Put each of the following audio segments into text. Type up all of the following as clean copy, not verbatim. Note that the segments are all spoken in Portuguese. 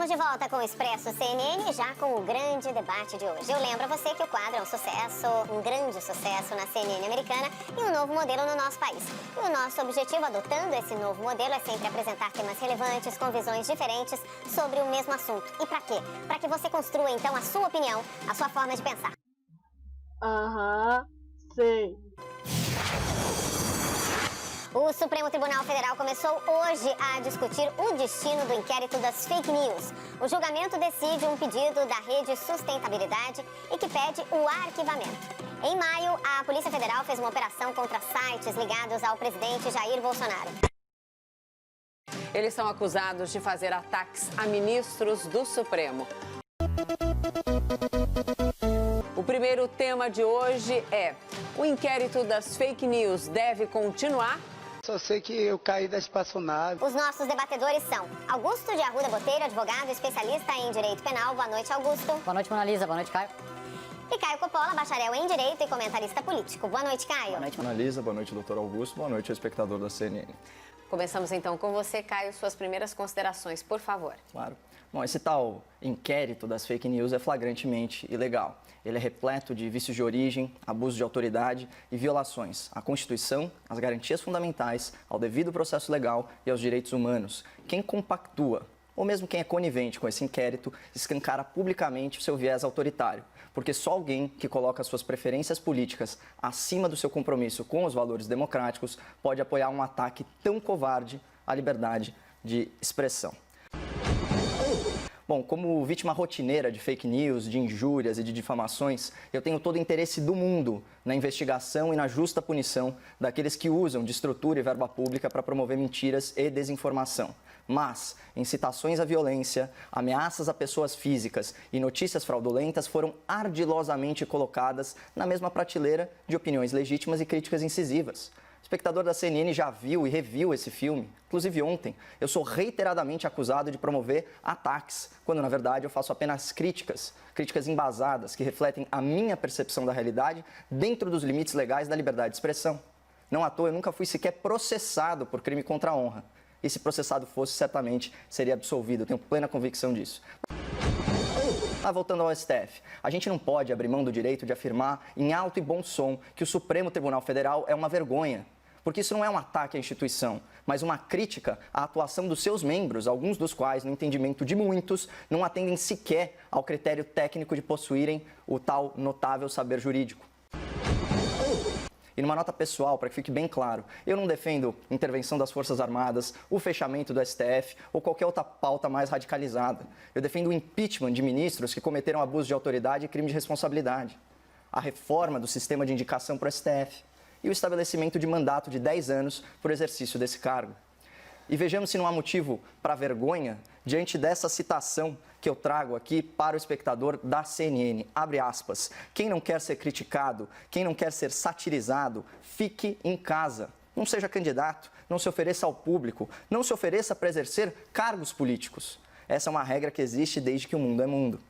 Estamos de volta com o Expresso CNN, já com o grande debate de hoje. Eu lembro a você que o quadro é um sucesso, um grande sucesso na CNN americana e um novo modelo no nosso país. E o nosso objetivo, adotando esse novo modelo, é sempre apresentar temas relevantes com visões diferentes sobre o mesmo assunto. E para quê? Para que você construa, então, a sua opinião, a sua forma de pensar. Sei. O Supremo Tribunal Federal começou hoje a discutir o destino do inquérito das fake news. O julgamento decide um pedido da Rede Sustentabilidade e que pede o arquivamento. Em maio, a Polícia Federal fez uma operação contra sites ligados ao presidente Jair Bolsonaro. Eles são acusados de fazer ataques a ministros do Supremo. O primeiro tema de hoje é: o inquérito das fake news deve continuar? Só sei que eu caí da espaçonave. Os nossos debatedores são Augusto de Arruda Botelho, advogado especialista em Direito Penal. Boa noite, Augusto. Boa noite, Mona Lisa. Boa noite, Caio. E Caio Coppola, bacharel em Direito e comentarista político. Boa noite, Caio. Boa noite, Mona Lisa. Boa noite, doutor Augusto. Boa noite, espectador da CNN. Começamos então com você, Caio, suas primeiras considerações, por favor. Claro. Bom, esse tal inquérito das fake news é flagrantemente ilegal. Ele é repleto de vícios de origem, abuso de autoridade e violações à Constituição, às garantias fundamentais, ao devido processo legal e aos direitos humanos. Quem compactua, ou mesmo quem é conivente com esse inquérito, escancara publicamente o seu viés autoritário, porque só alguém que coloca suas preferências políticas acima do seu compromisso com os valores democráticos pode apoiar um ataque tão covarde à liberdade de expressão. Bom, como vítima rotineira de fake news, de injúrias e de difamações, eu tenho todo o interesse do mundo na investigação e na justa punição daqueles que usam de estrutura e verba pública para promover mentiras e desinformação. Mas incitações à violência, ameaças a pessoas físicas e notícias fraudulentas foram ardilosamente colocadas na mesma prateleira de opiniões legítimas e críticas incisivas. O espectador da CNN já viu e reviu esse filme. Inclusive ontem, eu sou reiteradamente acusado de promover ataques, quando na verdade eu faço apenas críticas embasadas, que refletem a minha percepção da realidade dentro dos limites legais da liberdade de expressão. Não à toa, eu nunca fui sequer processado por crime contra a honra. E se processado fosse, certamente seria absolvido, eu tenho plena convicção disso. Voltando ao STF, a gente não pode abrir mão do direito de afirmar em alto e bom som que o Supremo Tribunal Federal é uma vergonha. Porque isso não é um ataque à instituição, mas uma crítica à atuação dos seus membros, alguns dos quais, no entendimento de muitos, não atendem sequer ao critério técnico de possuírem o tal notável saber jurídico. E numa nota pessoal, para que fique bem claro, eu não defendo intervenção das Forças Armadas, o fechamento do STF ou qualquer outra pauta mais radicalizada. Eu defendo o impeachment de ministros que cometeram abuso de autoridade e crime de responsabilidade, a reforma do sistema de indicação para o STF e o estabelecimento de mandato de 10 anos por exercício desse cargo. E vejamos se não há motivo para vergonha diante dessa citação que eu trago aqui para o espectador da CNN. Abre aspas. Quem não quer ser criticado, quem não quer ser satirizado, fique em casa. Não seja candidato, não se ofereça ao público, não se ofereça para exercer cargos políticos. Essa é uma regra que existe desde que o mundo é mundo.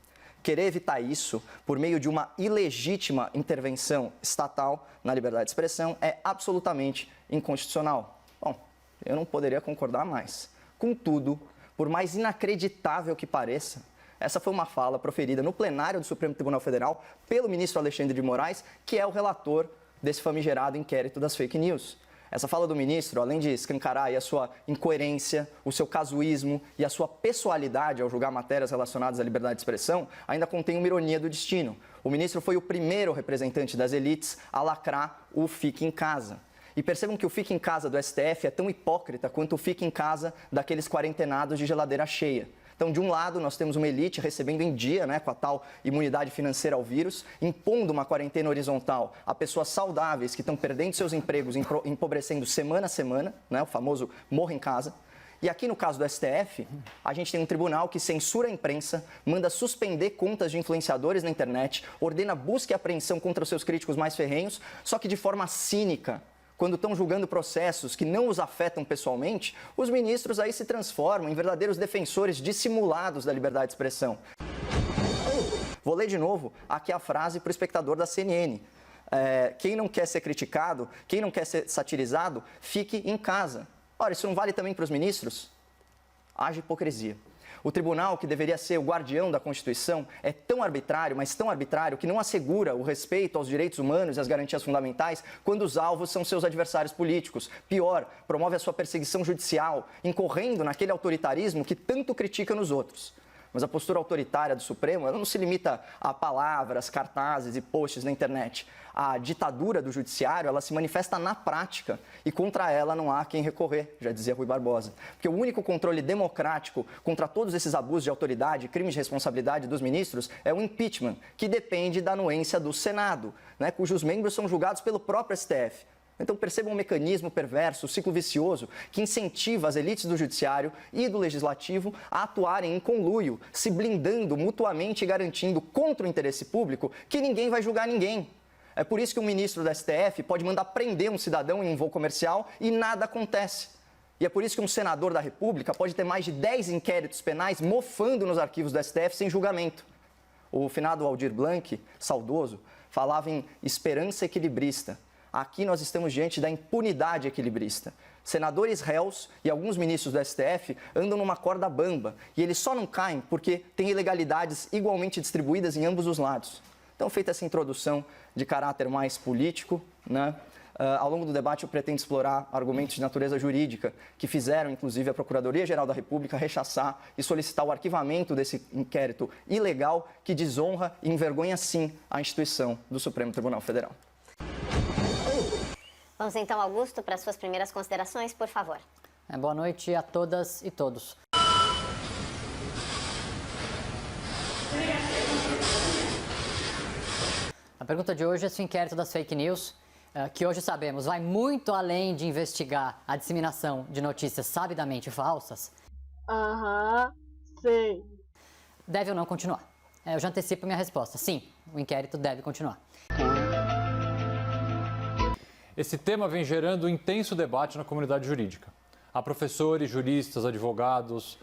Querer evitar isso por meio de uma ilegítima intervenção estatal na liberdade de expressão é absolutamente inconstitucional. Bom, eu não poderia concordar mais. Contudo, por mais inacreditável que pareça, essa foi uma fala proferida no plenário do Supremo Tribunal Federal pelo ministro Alexandre de Moraes, que é o relator desse famigerado inquérito das fake news. Essa fala do ministro, além de escancarar a sua incoerência, o seu casuísmo e a sua pessoalidade ao julgar matérias relacionadas à liberdade de expressão, ainda contém uma ironia do destino. O ministro foi o primeiro representante das elites a lacrar o fique em casa. E percebam que o fique em casa do STF é tão hipócrita quanto o fique em casa daqueles quarentenados de geladeira cheia. Então, de um lado, nós temos uma elite recebendo em dia, com a tal imunidade financeira ao vírus, impondo uma quarentena horizontal a pessoas saudáveis que estão perdendo seus empregos, empobrecendo semana a semana, o famoso morra em casa. E aqui no caso do STF, a gente tem um tribunal que censura a imprensa, manda suspender contas de influenciadores na internet, ordena busca e apreensão contra os seus críticos mais ferrenhos, só que de forma cínica. Quando estão julgando processos que não os afetam pessoalmente, os ministros aí se transformam em verdadeiros defensores dissimulados da liberdade de expressão. Vou ler de novo aqui a frase para o espectador da CNN. Quem não quer ser criticado, quem não quer ser satirizado, fique em casa. Ora, isso não vale também para os ministros? Haja hipocrisia. O tribunal, que deveria ser o guardião da Constituição, é tão arbitrário, mas tão arbitrário, que não assegura o respeito aos direitos humanos e às garantias fundamentais quando os alvos são seus adversários políticos. Pior, promove a sua perseguição judicial, incorrendo naquele autoritarismo que tanto critica nos outros. Mas a postura autoritária do Supremo ela não se limita a palavras, cartazes e posts na internet. A ditadura do judiciário ela se manifesta na prática e contra ela não há quem recorrer, já dizia Rui Barbosa. Porque o único controle democrático contra todos esses abusos de autoridade e crimes de responsabilidade dos ministros é o impeachment, que depende da anuência do Senado, né, cujos membros são julgados pelo próprio STF. Então percebam um mecanismo perverso, um ciclo vicioso, que incentiva as elites do judiciário e do legislativo a atuarem em conluio, se blindando mutuamente e garantindo contra o interesse público que ninguém vai julgar ninguém. É por isso que um ministro do STF pode mandar prender um cidadão em um voo comercial e nada acontece. E é por isso que um senador da República pode ter mais de 10 inquéritos penais mofando nos arquivos do STF sem julgamento. O finado Aldir Blanc, saudoso, falava em esperança equilibrista. Aqui nós estamos diante da impunidade equilibrista. Senadores réus e alguns ministros do STF andam numa corda bamba e eles só não caem porque tem ilegalidades igualmente distribuídas em ambos os lados. Então, feita essa introdução de caráter mais político, né, ao longo do debate eu pretendo explorar argumentos de natureza jurídica que fizeram, inclusive, a Procuradoria-Geral da República rechaçar e solicitar o arquivamento desse inquérito ilegal que desonra e envergonha, sim, a instituição do Supremo Tribunal Federal. Vamos então, Augusto, para as suas primeiras considerações, por favor. Boa noite a todas e todos. A pergunta de hoje é se o inquérito das fake news, que hoje sabemos vai muito além de investigar a disseminação de notícias sabidamente falsas, sei. deve ou não continuar. Eu já antecipo minha resposta. Sim, o inquérito deve continuar. Esse tema vem gerando intenso debate na comunidade jurídica. Há professores, juristas, advogados.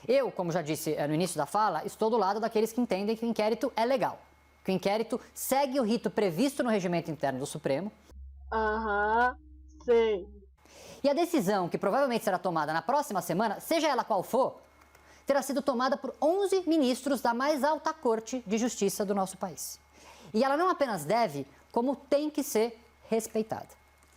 Eu, como já disse no início da fala, estou do lado daqueles que entendem que o inquérito é legal, que o inquérito segue o rito previsto no regimento interno do Supremo. Sei. E a decisão, que provavelmente será tomada na próxima semana, seja ela qual for, terá sido tomada por 11 ministros da mais alta corte de justiça do nosso país. E ela não apenas deve, como tem que ser respeitada.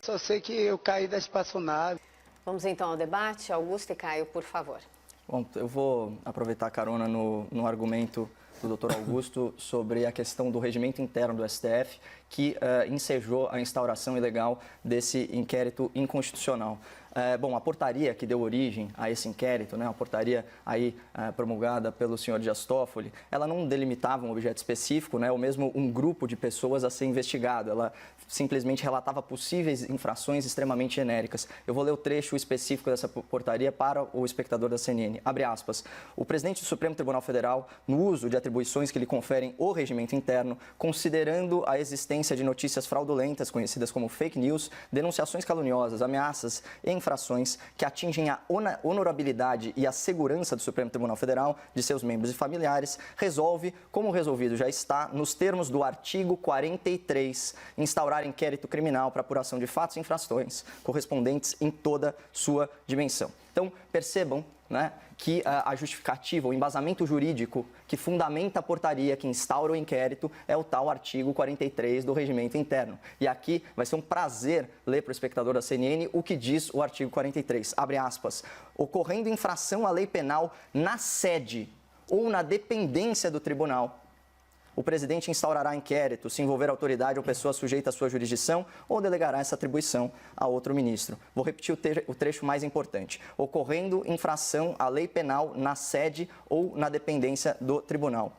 Só sei que eu caí da espaçonave. Vamos então ao debate. Augusto e Caio, por favor. Bom, eu vou aproveitar a carona no argumento do Dr. Augusto sobre a questão do regimento interno do STF, que ensejou a instauração ilegal desse inquérito inconstitucional. Bom, a portaria que deu origem a esse inquérito, né, a portaria aí promulgada pelo senhor Dias Toffoli, ela não delimitava um objeto específico, né, ou mesmo um grupo de pessoas a ser investigado. Ela simplesmente relatava possíveis infrações extremamente genéricas. Eu vou ler o trecho específico dessa portaria para o espectador da CNN. Abre aspas. O presidente do Supremo Tribunal Federal, no uso de atribuições que lhe conferem o regimento interno, considerando a existência de notícias fraudulentas, conhecidas como fake news, denunciações caluniosas, ameaças e infrações que atingem a honorabilidade e a segurança do Supremo Tribunal Federal, de seus membros e familiares, resolve, como resolvido já está, nos termos do artigo 43, instaurar inquérito criminal para apuração de fatos e infrações correspondentes em toda sua dimensão. Então, percebam, né, que a justificativa, o embasamento jurídico que fundamenta a portaria que instaura o inquérito é o tal artigo 43 do regimento interno. E aqui vai ser um prazer ler para o espectador da CNN o que diz o artigo 43. Abre aspas. Ocorrendo infração à lei penal na sede ou na dependência do tribunal, o presidente instaurará inquérito, se envolver autoridade ou pessoa sujeita à sua jurisdição ou delegará essa atribuição a outro ministro. Vou repetir o trecho mais importante. Ocorrendo infração à lei penal na sede ou na dependência do tribunal.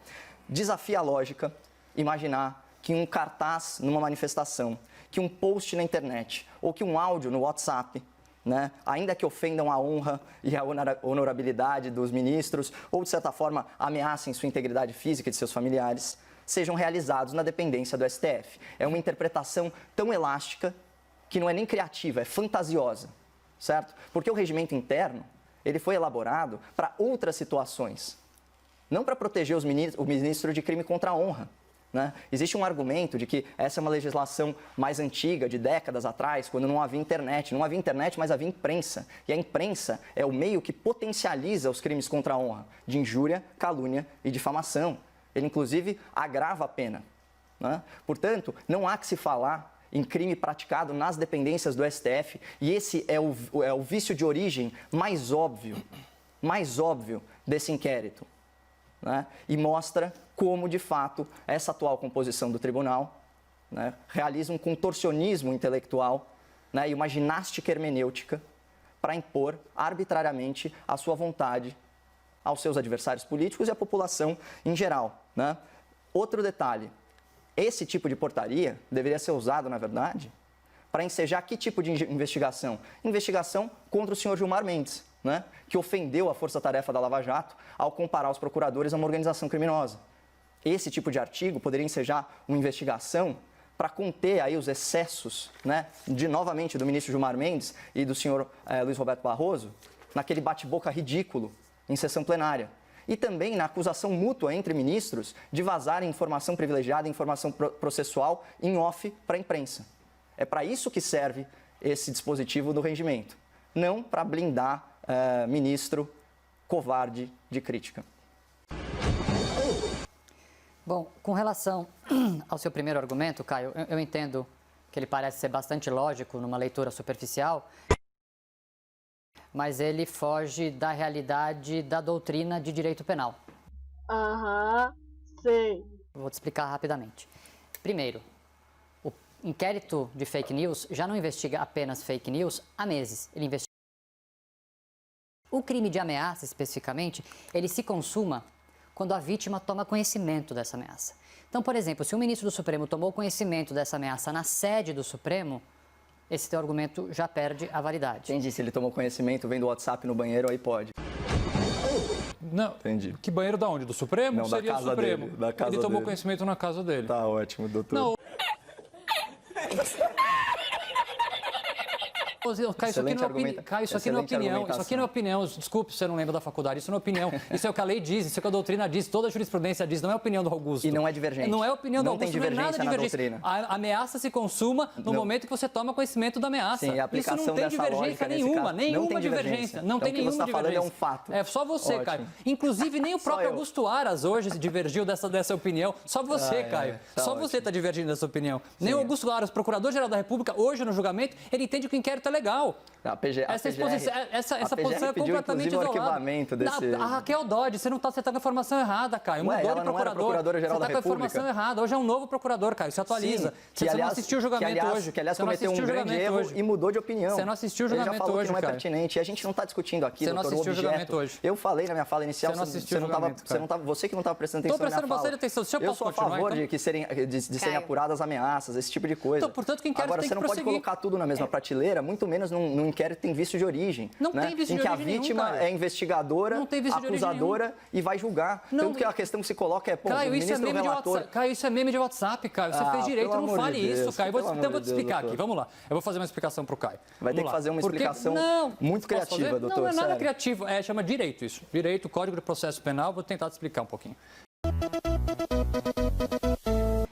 Desafia a lógica imaginar que um cartaz numa manifestação, que um post na internet ou que um áudio no WhatsApp, né, ainda que ofendam a honra e a honorabilidade dos ministros ou, de certa forma, ameacem sua integridade física e de seus familiares, sejam realizados na dependência do STF. É uma interpretação tão elástica que não é nem criativa, é fantasiosa, certo? Porque o regimento interno, ele foi elaborado para outras situações, não para proteger o ministro de crime contra a honra. né? Existe um argumento de que essa é uma legislação mais antiga, de décadas atrás, quando não havia internet. Não havia internet, mas havia imprensa. E a imprensa é o meio que potencializa os crimes contra a honra, de injúria, calúnia e difamação. Ele, inclusive, agrava a pena, né? Portanto, não há que se falar em crime praticado nas dependências do STF, e esse é o vício de origem mais óbvio desse inquérito, né? E mostra como, de fato, essa atual composição do tribunal, né, realiza um contorcionismo intelectual, né, e uma ginástica hermenêutica para impor arbitrariamente a sua vontade aos seus adversários políticos e à população em geral, né? Outro detalhe, esse tipo de portaria deveria ser usado, na verdade, para ensejar que tipo de investigação? Investigação contra o senhor Gilmar Mendes, né, que ofendeu a força-tarefa da Lava Jato ao comparar os procuradores a uma organização criminosa. Esse tipo de artigo poderia ensejar uma investigação para conter aí os excessos, né, novamente do ministro Gilmar Mendes e do senhor Luiz Roberto Barroso, naquele bate-boca ridículo em sessão plenária. E também na acusação mútua entre ministros de vazarem informação privilegiada, informação processual em off para a imprensa. É para isso que serve esse dispositivo do regimento, não para blindar ministro covarde de crítica. Bom, com relação ao seu primeiro argumento, Caio, eu entendo que ele parece ser bastante lógico numa leitura superficial, mas ele foge da realidade da doutrina de direito penal. Sei. Vou te explicar rapidamente. Primeiro, o inquérito de fake news já não investiga apenas fake news há meses. Ele investiga. O crime de ameaça, especificamente, ele se consuma quando a vítima toma conhecimento dessa ameaça. Então, por exemplo, se o ministro do Supremo tomou conhecimento dessa ameaça na sede do Supremo, esse teu argumento já perde a validade. Entendi, se ele tomou conhecimento vendo o WhatsApp no banheiro, aí pode. Não, entendi. Que banheiro da onde? Do Supremo? Não, Seria da casa o Supremo. dele, da casa ele tomou dele. conhecimento na casa dele. Tá ótimo, doutor. Não. Caio, isso aqui não é opinião. Caio, isso aqui não é opinião. Isso aqui não é opinião. Desculpe se você não lembra da faculdade. Isso não é opinião. Isso é o que a lei diz, isso é o que a doutrina diz, toda a jurisprudência diz. Não é opinião do Augusto. E não é divergente. Não é opinião do Augusto, não tem divergência não é nada na divergente. doutrina. A ameaça se consuma no momento que você toma conhecimento da ameaça. Sim, a aplicação isso não tem dessa divergência lógica, nesse nenhuma. caso, Nenhuma não tem divergência. Não então, tem nenhuma o que você está falando divergência. é um fato. É só você, Ótimo. Caio. Inclusive, nem o próprio Augusto Aras hoje se divergiu dessa opinião. Só você, Caio. Tá Só ótimo. você está divergindo dessa opinião. Nem o Augusto Aras, procurador-geral da República, hoje no julgamento, ele entende que o inquérito é legal. Essa posição é completamente o isolada. arquivamento desse... A Raquel Dodge, você não está acertando a informação errada, Caio. Ué, Mudou ela de não era procurador. procuradora-geral Você da está com a República? informação errada. Hoje é um novo procurador, Caio. Você atualiza. Sim, Você não assistiu o julgamento hoje. Que, aliás, Você não cometeu um assistiu o grande julgamento erro hoje. e mudou de opinião. Você não assistiu o Ele já julgamento falou hoje, que não é Caio. pertinente. E a gente não está discutindo aqui, Você não doutor, o assistiu o objeto. julgamento hoje. Eu falei na minha fala inicial, Você não assistiu o julgamento, você que não estava prestando atenção Estou na minha prestando fala. bastante atenção. Se eu posso sou a continuar, favor então? de serem Caio. apuradas ameaças, esse tipo de coisa. Então, portanto, que o inquérito Agora, tem você que não pode prosseguir. colocar tudo na mesma prateleira, muito menos num inquérito que tem vício de origem. Não né? tem vício em de que a origem nenhum, vítima Caio. é investigadora, Não tem vício de origem acusadora e vai julgar. Não, Tanto que a questão que se coloca é, pô, Caio, o isso é ministro meme de relator... WhatsApp. Caio, isso é meme de WhatsApp, Caio. Você fez direito, pelo não amor fale de isso, Deus, Caio. pelo Então eu amor vou de te explicar Deus, aqui. Vamos lá. Eu vou fazer uma explicação para o Caio. Vai ter Vamos que lá. fazer uma Porque- explicação Não, muito posso criativa, fazer? doutor, Não é nada sério. criativo. Chama direito isso. Direito, Código de Processo Penal. Vou tentar te explicar um pouquinho.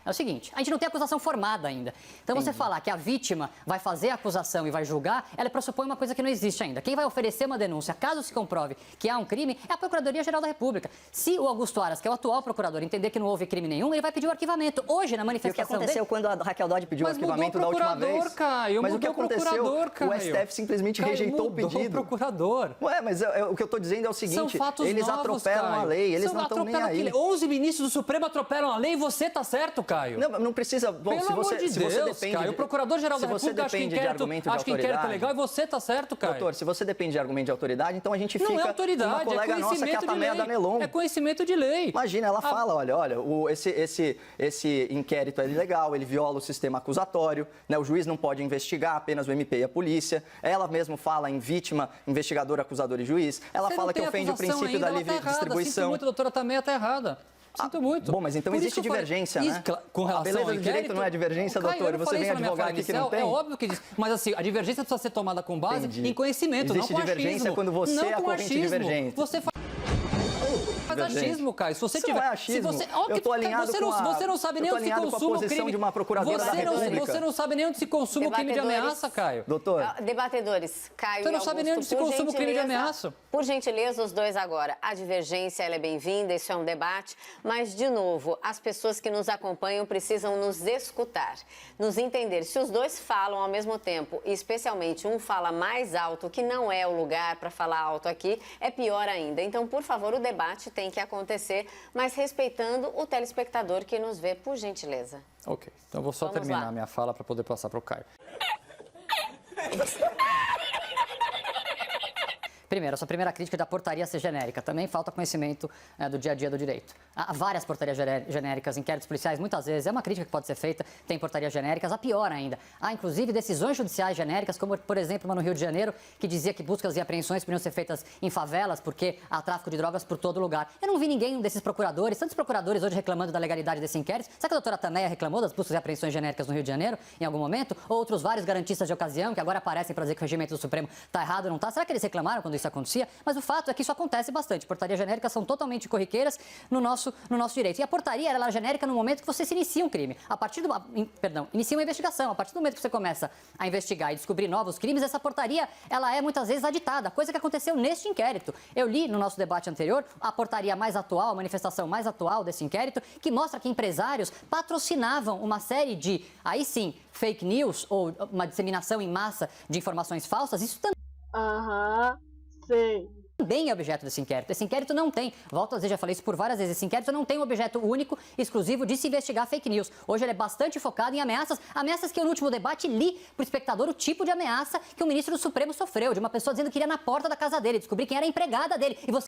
É o seguinte, a gente não tem acusação formada ainda. Então você falar que a vítima vai fazer a acusação e vai julgar, ela pressupõe uma coisa que não existe ainda. Quem vai oferecer uma denúncia, caso se comprove que há um crime, é a Procuradoria-Geral da República. Se o Augusto Aras, que é o atual procurador, entender que não houve crime nenhum, ele vai pedir o arquivamento. Hoje, na E o que manifestação aconteceu dele... quando a Raquel Dodge pediu o Mas mudou arquivamento o da última procurador, vez? Caio, Mas o que mudou o aconteceu? procurador, Caio. O STF simplesmente Caio, rejeitou o mudou pedido. o procurador. Ué, mas o que eu estou dizendo é o São seguinte, fatos eles novos, atropelam Caio. a lei, eles não estão nem aí. 11 ministros do Supremo atropelam a lei e você tá certo, Caio. Não precisa... Bom, Pelo se amor você, de se você Deus, depende Caio. O Procurador-Geral da se você República acha que depende de inquérito, argumento de acha que inquérito é autoridade... legal e você tá certo, Caio. Doutor, se você depende de argumento de autoridade, então a gente Não fica é autoridade, com uma colega é nossa que é a conhecimento de Tameia lei. Danelon. É conhecimento de lei. Imagina, ela fala, olha, esse inquérito é ilegal, ele viola o sistema acusatório, né? O juiz não pode investigar, apenas o MP e a polícia. Ela mesma fala em vítima, investigador, acusador e juiz. Ela Você fala não que tem ofende o acusação princípio ainda, da ela livre tá errada. Sinto distribuição. muito, doutora Tameia tá errada. Sinto muito. Bom, mas então Por existe isso que eu falei- divergência, né? Com relação A beleza ao do direito inquérito- não é divergência, Caio, doutor? eu não Você falei vem isso na minha advogar fala aqui que não inicial, tem? É óbvio que diz. Mas assim, a divergência precisa ser tomada com base Entendi. em conhecimento, Existe não com divergência achismo. quando você não é a com corrente achismo. divergente. Você faz divergente. achismo, Caio. Se você Isso tiver, não é achismo. Se você, Eu tô alinhado você com a, você não sabe nem onde se consuma o crime de uma procuradora da República. Você não sabe nem onde se consuma o crime de ameaça, Caio. Doutor. Debatedores, Caio Você e não sabe nem onde se Augusto, consuma o crime de ameaça. Por gentileza, os dois agora. A divergência ela é bem-vinda, isso é um debate, mas, de novo, as pessoas que nos acompanham precisam nos escutar, nos entender. Se os dois falam ao mesmo tempo, e especialmente um fala mais alto, que não é o lugar para falar alto aqui, é pior ainda. Então, por favor, o debate tem que acontecer, mas respeitando o telespectador que nos vê, por gentileza. Ok, então vou só terminar a minha fala para poder passar para o Caio. Primeiro, a sua primeira crítica da portaria ser genérica. Também falta conhecimento do dia a dia do direito. Há várias portarias genéricas, inquéritos policiais, muitas vezes. É uma crítica que pode ser feita, tem portarias genéricas. A pior ainda, há inclusive decisões judiciais genéricas, como, por exemplo, uma no Rio de Janeiro, que dizia que buscas e apreensões podiam ser feitas em favelas, porque há tráfico de drogas por todo lugar. Eu não vi ninguém desses procuradores, tantos procuradores hoje reclamando da legalidade desse inquérito. Será que a doutora Tameia reclamou das buscas e apreensões genéricas no Rio de Janeiro, em algum momento? Ou outros vários garantistas de ocasião, que agora aparecem para dizer que o regimento do Supremo está errado ou não está? Será que eles reclamaram quando isso acontecia? Mas o fato é que isso acontece bastante. Portarias genéricas são totalmente corriqueiras no nosso direito. E a portaria ela é genérica no momento que você se inicia um crime. Inicia uma investigação. A partir do momento que você começa a investigar e descobrir novos crimes, essa portaria ela é muitas vezes aditada, coisa que aconteceu neste inquérito. Eu li no nosso debate anterior a portaria mais atual, a manifestação mais atual desse inquérito, que mostra que empresários patrocinavam uma série de, aí sim, fake news ou uma disseminação em massa de informações falsas. Isso também também é objeto desse inquérito. Esse inquérito não tem, volto a dizer, já falei isso por várias vezes, esse inquérito não tem um objeto único, exclusivo de se investigar fake news. Hoje ele é bastante focado em ameaças que eu no último debate li para o espectador o tipo de ameaça que o ministro do Supremo sofreu, de uma pessoa dizendo que iria na porta da casa dele, descobrir quem era a empregada dele. E você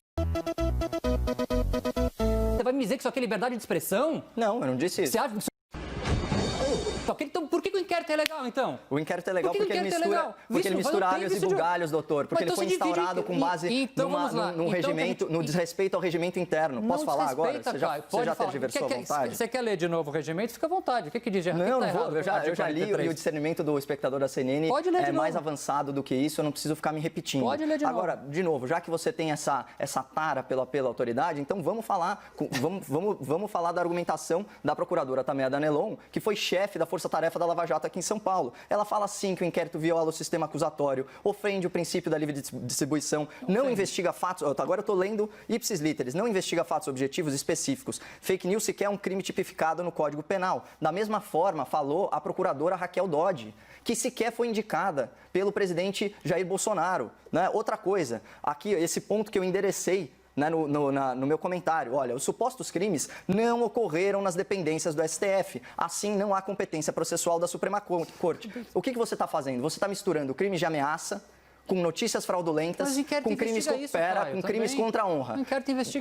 vai me dizer que isso aqui é liberdade de expressão? Não, eu não disse isso. Você acha... Então, por que o inquérito é legal, então? O inquérito é legal porque ele mistura alhos e bugalhos, doutor. Porque ele foi instaurado com base num regimento, no desrespeito ao regimento interno. Posso falar agora? Você já tergiversou à vontade? Você quer ler de novo o regimento? Fica à vontade. O que diz de errado? Não, não vou. Eu já li e o discernimento do espectador da CNN é mais avançado do que isso. Eu não preciso ficar me repetindo. Pode ler de novo. Agora, de novo, já que você tem essa tara pela autoridade, então vamos falar da argumentação da procuradora Tameia Danelon, que foi chefe da Força-Tarefa da Lava Jato aqui em São Paulo. Ela fala assim que o inquérito viola o sistema acusatório, ofende o princípio da livre distribuição, não investiga fatos... Agora eu estou lendo ipsis literis, não investiga fatos objetivos específicos. Fake news sequer é um crime tipificado no Código Penal. Da mesma forma, falou a procuradora Raquel Dodge, que sequer foi indicada pelo presidente Jair Bolsonaro. Né? Outra coisa, aqui, esse ponto que eu enderecei no meu comentário, olha, os supostos crimes não ocorreram nas dependências do STF, assim não há competência processual da Suprema Corte. O que você está fazendo? Você está misturando crimes de ameaça com notícias fraudulentas, com crimes com crimes contra a honra.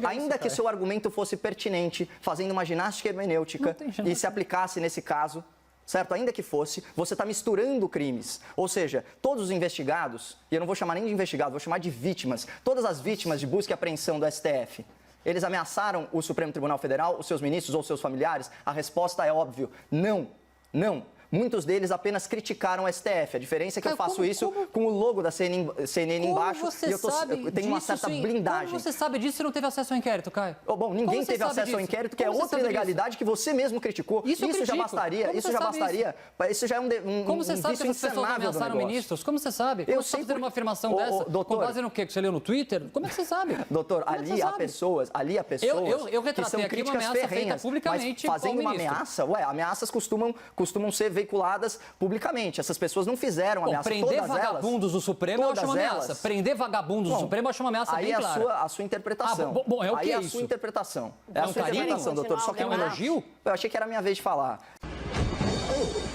Ainda que seu argumento fosse pertinente, fazendo uma ginástica hermenêutica e se aplicasse nesse caso, certo? Ainda que fosse, você está misturando crimes. Ou seja, todos os investigados, e eu não vou chamar nem de investigado, vou chamar de vítimas, todas as vítimas de busca e apreensão do STF, eles ameaçaram o Supremo Tribunal Federal, os seus ministros ou seus familiares? A resposta é óbvio, não, não. Muitos deles apenas criticaram o STF. A diferença é que eu faço isso com o logo da CNN embaixo e eu tenho uma certa blindagem. Como você sabe disso se não teve acesso ao inquérito, Caio? Bom, ninguém teve acesso ao inquérito, que é outra ilegalidade que você mesmo criticou. Isso já bastaria. Isso já é um Como você sabe que as pessoas ameaçaram ministros? Como você sabe? Como você pode ter uma afirmação dessa com base no quê? Que você leu no Twitter? Como é que você sabe? Doutor, ali há pessoas eu retratei aqui uma ameaça feita publicamente fazendo uma ameaça, ameaças costumam ser veiculadas publicamente. Essas pessoas não fizeram ameaça. Prender vagabundos do Supremo eu acho uma ameaça. Prender vagabundos do Supremo eu acho uma ameaça bem clara. Aí a sua interpretação. Bom, é o que é isso? A sua interpretação. É a sua interpretação, doutor. Só que é um elogio? Eu achei que era a minha vez de falar.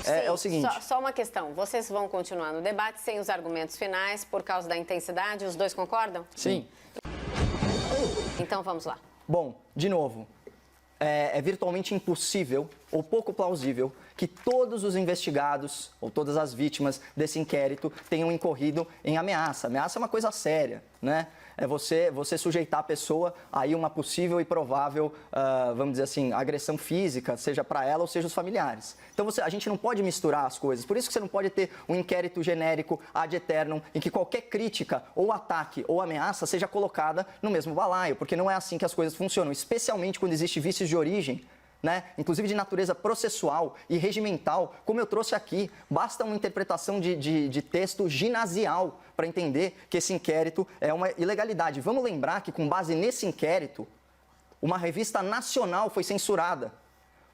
É o seguinte... Só uma questão. Vocês vão continuar no debate sem os argumentos finais por causa da intensidade? Os dois concordam? Sim. Então vamos lá. Bom, de novo, é virtualmente impossível ou pouco plausível que todos os investigados ou todas as vítimas desse inquérito tenham incorrido em ameaça. Ameaça é uma coisa séria, né? É você sujeitar a pessoa a uma possível e provável, vamos dizer assim, agressão física, seja para ela ou seja os familiares. Então a gente não pode misturar as coisas. Por isso que você não pode ter um inquérito genérico ad eternum em que qualquer crítica ou ataque ou ameaça seja colocada no mesmo balaio, porque não é assim que as coisas funcionam, especialmente quando existem vícios de origem, né? Inclusive de natureza processual e regimental, como eu trouxe aqui. Basta uma interpretação de texto ginasial para entender que esse inquérito é uma ilegalidade. Vamos lembrar que, com base nesse inquérito, uma revista nacional foi censurada,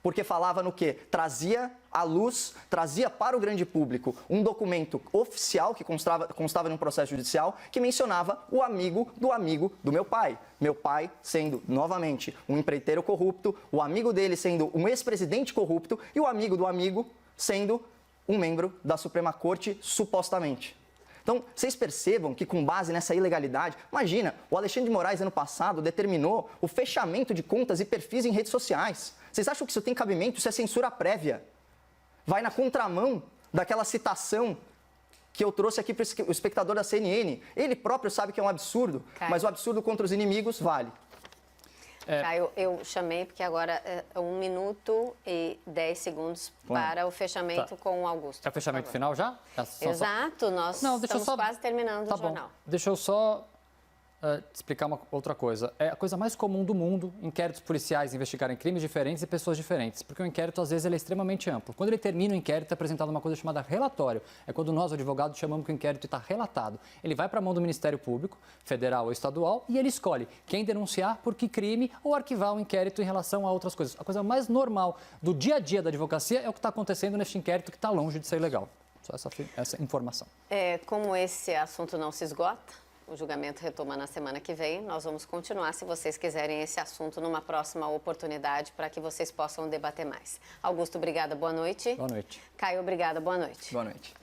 porque falava no quê? Trazia à luz, trazia para o grande público um documento oficial que constava num processo judicial que mencionava o amigo do meu pai. Meu pai sendo, novamente, um empreiteiro corrupto, o amigo dele sendo um ex-presidente corrupto e o amigo do amigo sendo um membro da Suprema Corte, supostamente. Então, vocês percebam que, com base nessa ilegalidade, imagina, o Alexandre de Moraes, ano passado, determinou o fechamento de contas e perfis em redes sociais. Vocês acham que isso tem cabimento? Isso é censura prévia. Vai na contramão daquela citação que eu trouxe aqui para o espectador da CNN. Ele próprio sabe que é um absurdo, mas o absurdo contra os inimigos vale. Caio, eu chamei porque agora é 1 minuto e 10 segundos para o fechamento com o Augusto. É o fechamento final já? Exato, nós estamos quase terminando o jornal. Deixa eu só explicar uma outra coisa. É a coisa mais comum do mundo, inquéritos policiais investigarem crimes diferentes e pessoas diferentes, porque o inquérito, às vezes, ele é extremamente amplo. Quando ele termina o inquérito, é apresentado uma coisa chamada relatório. É quando nós, advogados, chamamos que o inquérito está relatado. Ele vai para a mão do Ministério Público, federal ou estadual, e ele escolhe quem denunciar, por que crime, ou arquivar o inquérito em relação a outras coisas. A coisa mais normal do dia a dia da advocacia é o que está acontecendo neste inquérito, que está longe de ser legal. Só essa informação. Como esse assunto não se esgota, o julgamento retoma na semana que vem. Nós vamos continuar, se vocês quiserem, esse assunto numa próxima oportunidade para que vocês possam debater mais. Augusto, obrigada. Boa noite. Boa noite. Caio, obrigada. Boa noite. Boa noite.